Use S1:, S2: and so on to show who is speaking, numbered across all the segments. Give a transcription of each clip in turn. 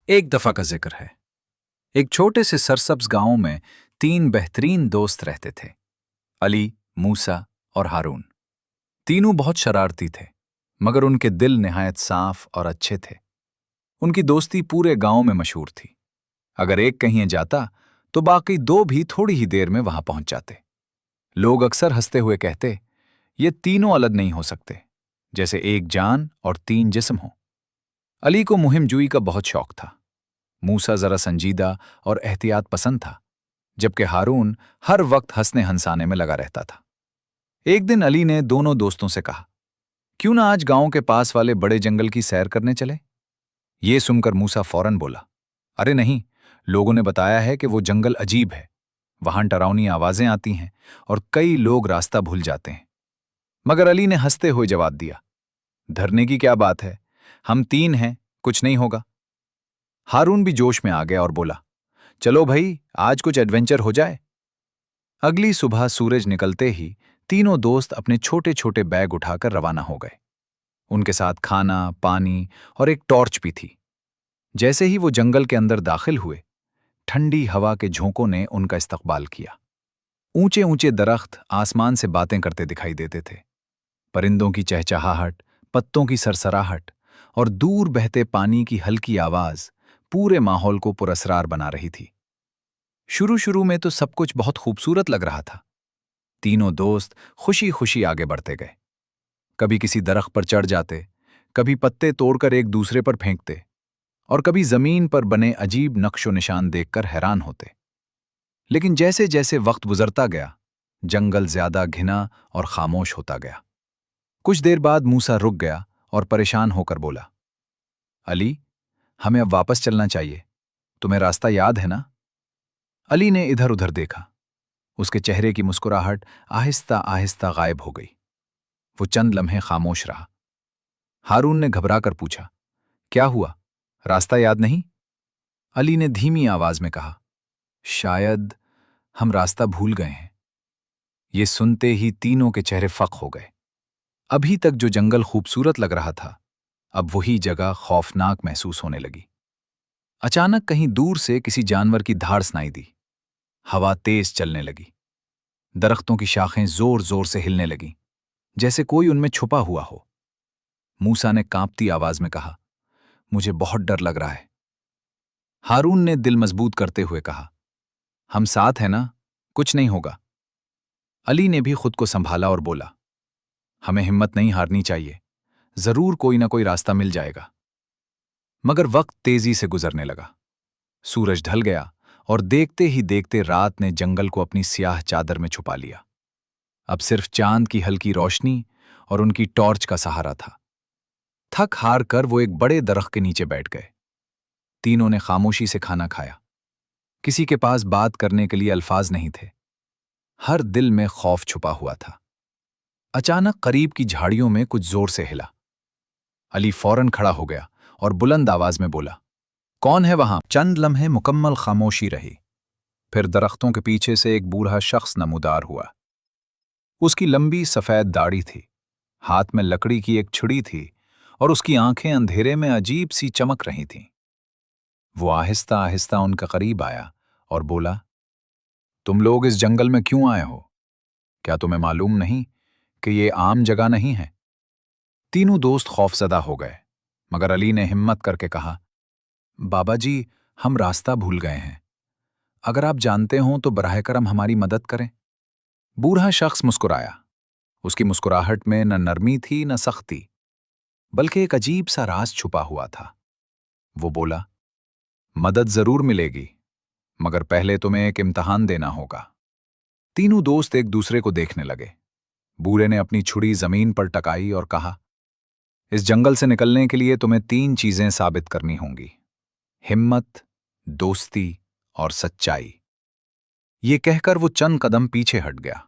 S1: एक दफा का जिक्र है। एक छोटे से सरसब्ज गांव में तीन बेहतरीन दोस्त रहते थे। अली, मूसा और हारून। तीनों बहुत शरारती थे, मगर उनके दिल निहायत साफ और अच्छे थे। उनकी दोस्ती पूरे गांव में मशहूर थी। अगर एक कहीं जाता तो बाकी दो भी थोड़ी ही देर में वहां पहुंच जाते। लोग अक्सर हंसते हुए कहते, ये तीनों अलग नहीं हो सकते, जैसे एक जान और तीन जिस्म हो। अली को मुहिम जुई का बहुत शौक था। मूसा जरा संजीदा और एहतियात पसंद था, जबकि हारून हर वक्त हंसने हंसाने में लगा रहता था। एक दिन अली ने दोनों दोस्तों से कहा, क्यों ना आज गांव के पास वाले बड़े जंगल की सैर करने चले। ये सुनकर मूसा फौरन बोला, अरे नहीं, लोगों ने बताया है कि वो जंगल अजीब है। वहां डरावनी आवाजें आती हैं और कई लोग रास्ता भूल जाते हैं। मगर अली ने हंसते हुए जवाब दिया, डरने की क्या बात है, हम तीन हैं, कुछ नहीं होगा। हारून भी जोश में आ गया और बोला, चलो भाई, आज कुछ एडवेंचर हो जाए। अगली सुबह सूरज निकलते ही तीनों दोस्त अपने छोटे छोटे बैग उठाकर रवाना हो गए। उनके साथ खाना, पानी और एक टॉर्च भी थी। जैसे ही वो जंगल के अंदर दाखिल हुए, ठंडी हवा के झोंकों ने उनका इस्तकबाल किया। ऊंचे ऊंचे दरख्त आसमान से बातें करते दिखाई देते थे। परिंदों की चहचहाहट, पत्तों की सरसराहट और दूर बहते पानी की हल्की आवाज पूरे माहौल को पुरस्रार बना रही थी। शुरू शुरू में तो सब कुछ बहुत खूबसूरत लग रहा था। तीनों दोस्त खुशी खुशी आगे बढ़ते गए। कभी किसी दरख्त पर चढ़ जाते, कभी पत्ते तोड़कर एक दूसरे पर फेंकते, और कभी जमीन पर बने अजीब नक्शो निशान देखकर हैरान होते। लेकिन जैसे जैसे वक्त गुजरता गया, जंगल ज्यादा घिना और खामोश होता गया। कुछ देर बाद मूसा रुक गया और परेशान होकर बोला, अली, हमें अब वापस चलना चाहिए। तुम्हें रास्ता याद है ना? अली ने इधर उधर देखा। उसके चेहरे की मुस्कुराहट आहिस्ता आहिस्ता गायब हो गई। वो चंद लम्हे खामोश रहा। हारून ने घबराकर पूछा, क्या हुआ, रास्ता याद नहीं? अली ने धीमी आवाज में कहा, शायद हम रास्ता भूल गए हैं। ये सुनते ही तीनों के चेहरे फक हो गए। अभी तक जो जंगल खूबसूरत लग रहा था, अब वही जगह खौफनाक महसूस होने लगी। अचानक कहीं दूर से किसी जानवर की धाड़ सुनाई दी। हवा तेज चलने लगी। दरख्तों की शाखें जोर जोर से हिलने लगीं, जैसे कोई उनमें छुपा हुआ हो। मूसा ने कांपती आवाज में कहा, मुझे बहुत डर लग रहा है। हारून ने दिल मजबूत करते हुए कहा, हम साथ हैं ना, कुछ नहीं होगा। अली ने भी खुद को संभाला और बोला, हमें हिम्मत नहीं हारनी चाहिए, जरूर कोई ना कोई रास्ता मिल जाएगा। मगर वक्त तेजी से गुजरने लगा। सूरज ढल गया और देखते ही देखते रात ने जंगल को अपनी स्याह चादर में छुपा लिया। अब सिर्फ चांद की हल्की रोशनी और उनकी टॉर्च का सहारा था। थक हार कर वो एक बड़े दरख्त के नीचे बैठ गए। तीनों ने खामोशी से खाना खाया। किसी के पास बात करने के लिए अल्फाज नहीं थे। हर दिल में खौफ छुपा हुआ था। अचानक करीब की झाड़ियों में कुछ जोर से हिला। अली फौरन खड़ा हो गया और बुलंद आवाज में बोला, कौन है वहां? चंद लम्हे मुकम्मल खामोशी रही। फिर दरख्तों के पीछे से एक बूढ़ा शख्स नमूदार हुआ। उसकी लंबी सफेद दाढ़ी थी, हाथ में लकड़ी की एक छुरी थी और उसकी आंखें अंधेरे में अजीब सी चमक रही थीं। वो आहिस्ता आहिस्ता उनका करीब आया और बोला, तुम लोग इस जंगल में क्यों आए हो? क्या तुम्हें मालूम नहीं कि ये आम जगह नहीं है? तीनों दोस्त खौफजदा हो गए, मगर अली ने हिम्मत करके कहा, बाबा जी, हम रास्ता भूल गए हैं। अगर आप जानते हो तो बराह करम हमारी मदद करें। बूढ़ा शख्स मुस्कुराया। उसकी मुस्कुराहट में न नरमी थी न सख्ती, बल्कि एक अजीब सा राज छुपा हुआ था। वो बोला, मदद जरूर मिलेगी, मगर पहले तुम्हें एक इम्तिहान देना होगा। तीनों दोस्त एक दूसरे को देखने लगे। बूढ़े ने अपनी छुरी जमीन पर टकाई और कहा, इस जंगल से निकलने के लिए तुम्हें तीन चीजें साबित करनी होंगी, हिम्मत, दोस्ती और सच्चाई। ये कहकर वो चंद कदम पीछे हट गया।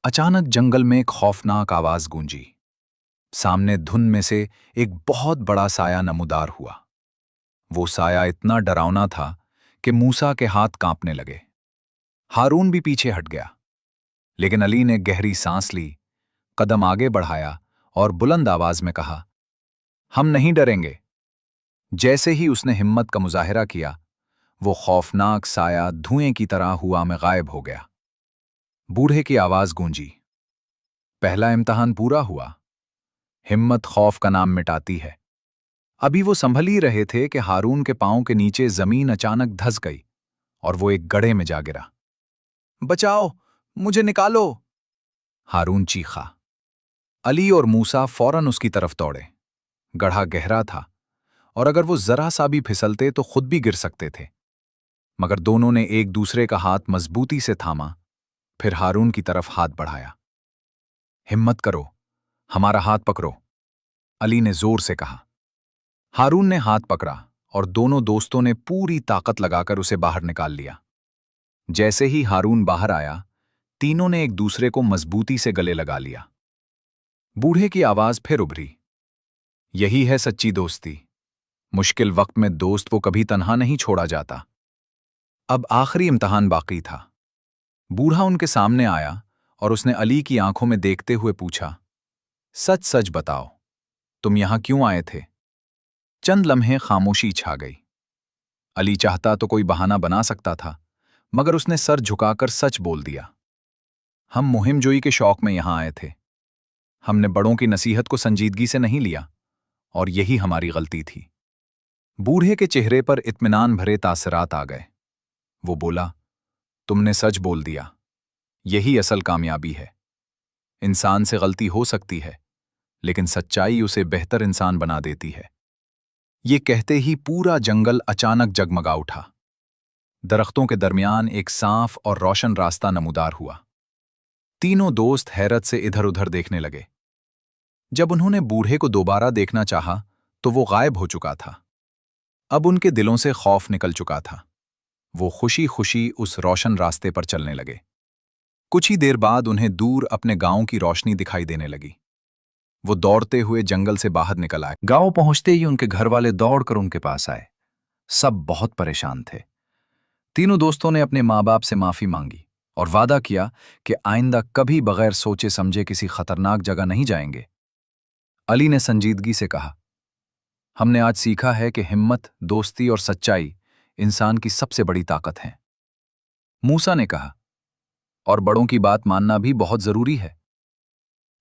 S1: अचानक जंगल में एक खौफनाक आवाज गूंजी। सामने धुंध में से एक बहुत बड़ा साया नमूदार हुआ। वो साया इतना डरावना था कि मूसा के हाथ कांपने लगे। हारून भी पीछे हट गया, लेकिन अली ने गहरी सांस ली, कदम आगे बढ़ाया और बुलंद आवाज में कहा, हम नहीं डरेंगे। जैसे ही उसने हिम्मत का मुजाहिरा किया, वो खौफनाक साया धुएं की तरह हुआ में गायब हो गया। बूढ़े की आवाज गूंजी, पहला इम्तिहान पूरा हुआ। हिम्मत खौफ का नाम मिटाती है। अभी वो संभल ही रहे थे कि हारून के पांव के नीचे जमीन अचानक धंस गई और वो एक गड्ढे में जा गिरा। बचाओ, मुझे निकालो! हारून चीखा। अली और मूसा फौरन उसकी तरफ दौड़े। गड्ढा गहरा था और अगर वो जरा सा भी फिसलते तो खुद भी गिर सकते थे, मगर दोनों ने एक दूसरे का हाथ मजबूती से थामा, फिर हारून की तरफ हाथ बढ़ाया। हिम्मत करो, हमारा हाथ पकड़ो, अली ने जोर से कहा। हारून ने हाथ पकड़ा और दोनों दोस्तों ने पूरी ताकत लगाकर उसे बाहर निकाल लिया। जैसे ही हारून बाहर आया, तीनों ने एक दूसरे को मजबूती से गले लगा लिया। बूढ़े की आवाज फिर उभरी, यही है सच्ची दोस्ती। मुश्किल वक्त में दोस्त को कभी तन्हा नहीं छोड़ा जाता। अब आखिरी इम्तिहान बाकी था। बूढ़ा उनके सामने आया और उसने अली की आंखों में देखते हुए पूछा, सच सच बताओ, तुम यहां क्यों आए थे? चंद लम्हे खामोशी छा गई। अली चाहता तो कोई बहाना बना सकता था, मगर उसने सर झुकाकर सच बोल दिया, हम मुहिमजोई के शौक में यहां आए थे। हमने बड़ों की नसीहत को संजीदगी से नहीं लिया और यही हमारी गलती थी। बूढ़े के चेहरे पर इत्मीनान भरे तासरात आ गए। वो बोला, तुमने सच बोल दिया, यही असल कामयाबी है। इंसान से गलती हो सकती है, लेकिन सच्चाई उसे बेहतर इंसान बना देती है। ये कहते ही पूरा जंगल अचानक जगमगा उठा। दरख्तों के दरमियान एक साफ और रोशन रास्ता नमूदार हुआ। तीनों दोस्त हैरत से इधर उधर देखने लगे। जब उन्होंने बूढ़े को दोबारा देखना चाहा, तो वो गायब हो चुका था। अब उनके दिलों से खौफ निकल चुका था। वो खुशी खुशी उस रोशन रास्ते पर चलने लगे। कुछ ही देर बाद उन्हें दूर अपने गांव की रोशनी दिखाई देने लगी। वो दौड़ते हुए जंगल से बाहर निकल आए। गांव पहुंचते ही उनके घर वाले दौड़कर उनके पास आए। सब बहुत परेशान थे। तीनों दोस्तों ने अपने माँ बाप से माफी मांगी और वादा किया कि आइंदा कभी बगैर सोचे समझे किसी खतरनाक जगह नहीं जाएंगे। अली ने संजीदगी से कहा, हमने आज सीखा है कि हिम्मत, दोस्ती और सच्चाई इंसान की सबसे बड़ी ताकत है। मूसा ने कहा, और बड़ों की बात मानना भी बहुत जरूरी है।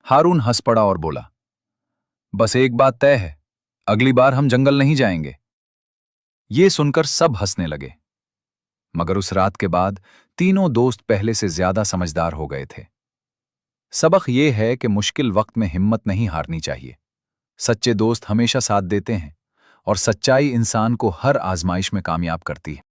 S1: हारून हंस पड़ा और बोला, बस एक बात तय है, अगली बार हम जंगल नहीं जाएंगे। ये सुनकर सब हंसने लगे। मगर उस रात के बाद तीनों दोस्त पहले से ज्यादा समझदार हो गए थे। सबक ये है कि मुश्किल वक्त में हिम्मत नहीं हारनी चाहिए। सच्चे दोस्त हमेशा साथ देते हैं और सच्चाई इंसान को हर आजमाइश में कामयाब करती है।